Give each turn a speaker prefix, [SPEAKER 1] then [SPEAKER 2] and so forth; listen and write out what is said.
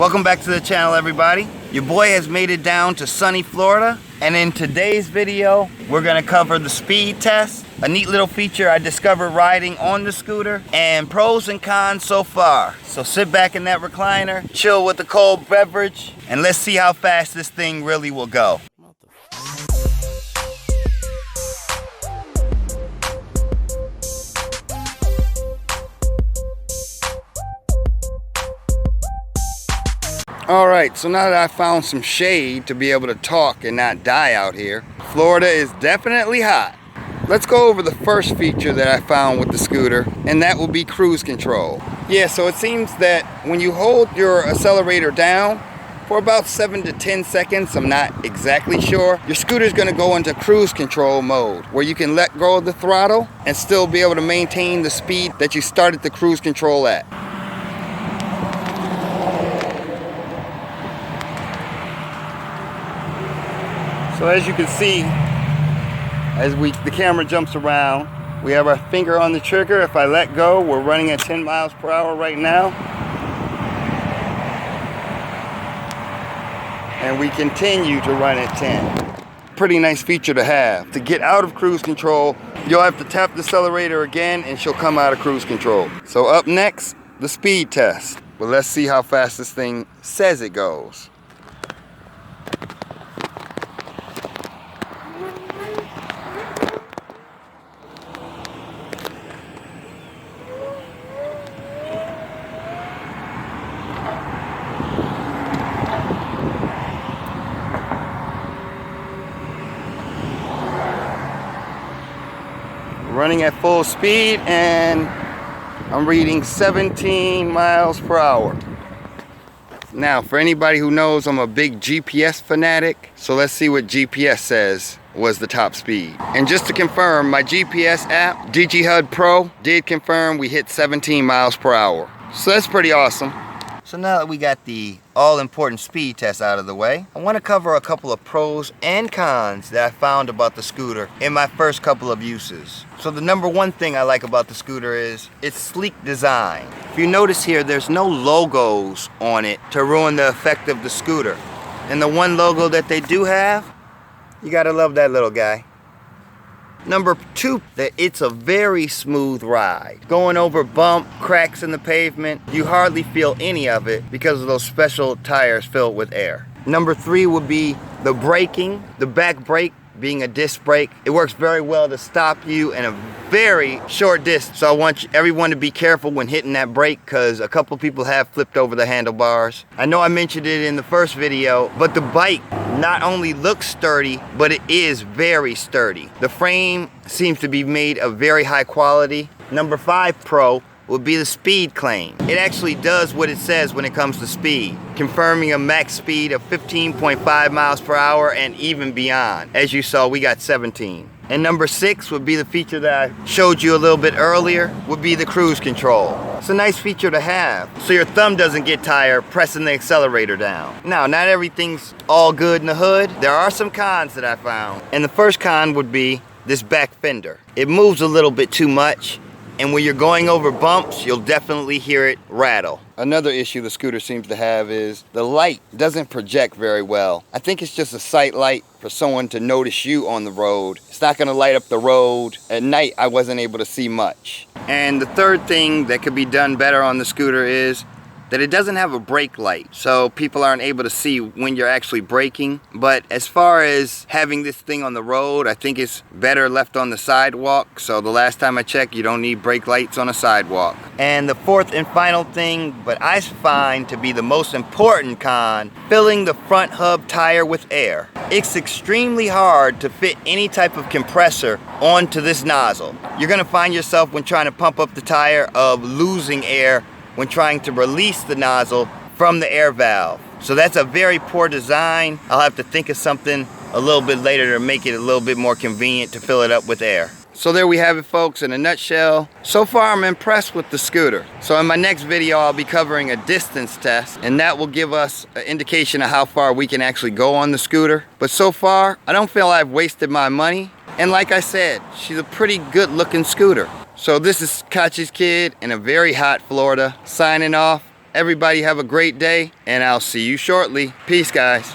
[SPEAKER 1] Welcome back to the channel, everybody. Your boy has made it down to sunny Florida, and in today's video we're gonna cover the speed test, a neat little feature I discovered riding on the scooter, and pros and cons so far. So sit back in that recliner, chill with the cold beverage, and let's see how fast this thing really will go. Alright, so now that I found some shade to be able to talk and not die out here, Florida is definitely hot. Let's go over the first feature that I found with the scooter, and that will be cruise control. Yeah, so it seems that when you hold your accelerator down for about 7 to 10 seconds, I'm not exactly sure, your scooter's gonna go into cruise control mode, where you can let go of the throttle and still be able to maintain the speed that you started the cruise control at. So as you can see, as the camera jumps around, we have our finger on the trigger. If I let go, we're running at 10 miles per hour right now. And we continue to run at 10. Pretty nice feature to have. To get out of cruise control, you'll have to tap the accelerator again and she'll come out of cruise control. So up next, the speed test. Well, let's see how fast this thing says it goes. Running at full speed, and I'm reading 17 miles per hour. Now, for anybody who knows, I'm a big GPS fanatic, so let's see what GPS says was the top speed. And just to confirm, my GPS app, DigiHUD Pro, did confirm we hit 17 miles per hour. So that's pretty awesome. So now that we got the all-important speed test out of the way, I want to cover a couple of pros and cons that I found about the scooter in my first couple of uses. So the number one thing I like about the scooter is its sleek design. If you notice here, there's no logos on it to ruin the effect of the scooter. And the one logo that they do have, you gotta love that little guy. Number two, that it's a very smooth ride. Going over bump, cracks in the pavement, you hardly feel any of it because of those special tires filled with air. Number three would be the braking, the back brake being a disc brake. It works very well to stop you in a very short distance. So I want everyone to be careful when hitting that brake, because a couple people have flipped over the handlebars. I know I mentioned it in the first video, but the bike not only looks sturdy, but it is very sturdy. The frame seems to be made of very high quality. Number 5 pro would be the speed claim. It actually does what it says when it comes to speed, confirming a max speed of 15.5 miles per hour and even beyond. As you saw, we got 17. And number 6 would be the feature that I showed you a little bit earlier, would be the cruise control. It's a nice feature to have, so your thumb doesn't get tired pressing the accelerator down. Now, not everything's all good in the hood. There are some cons that I found. And the first con would be this back fender. It moves a little bit too much, and when you're going over bumps, you'll definitely hear it rattle. Another issue the scooter seems to have is the light doesn't project very well. I think it's just a sight light for someone to notice you on the road. It's not gonna light up the road. At night, I wasn't able to see much. And the third thing that could be done better on the scooter is that it doesn't have a brake light, so people aren't able to see when you're actually braking. But as far as having this thing on the road, I think it's better left on the sidewalk. So the last time I checked, you don't need brake lights on a sidewalk. And the fourth and final thing, but I find to be the most important con, filling the front hub tire with air. It's extremely hard to fit any type of compressor onto this nozzle. You're gonna find yourself, when trying to pump up the tire, of losing air when trying to release the nozzle from the air valve. So that's a very poor design. I'll have to think of something a little bit later to make it a little bit more convenient to fill it up with air. So there we have it, folks, in a nutshell. So far, I'm impressed with the scooter. So in my next video, I'll be covering a distance test, and that will give us an indication of how far we can actually go on the scooter. But so far, I don't feel I've wasted my money. And like I said, she's a pretty good looking scooter. So this is Kachi's kid in a very hot Florida, signing off. Everybody have a great day, and I'll see you shortly. Peace, guys.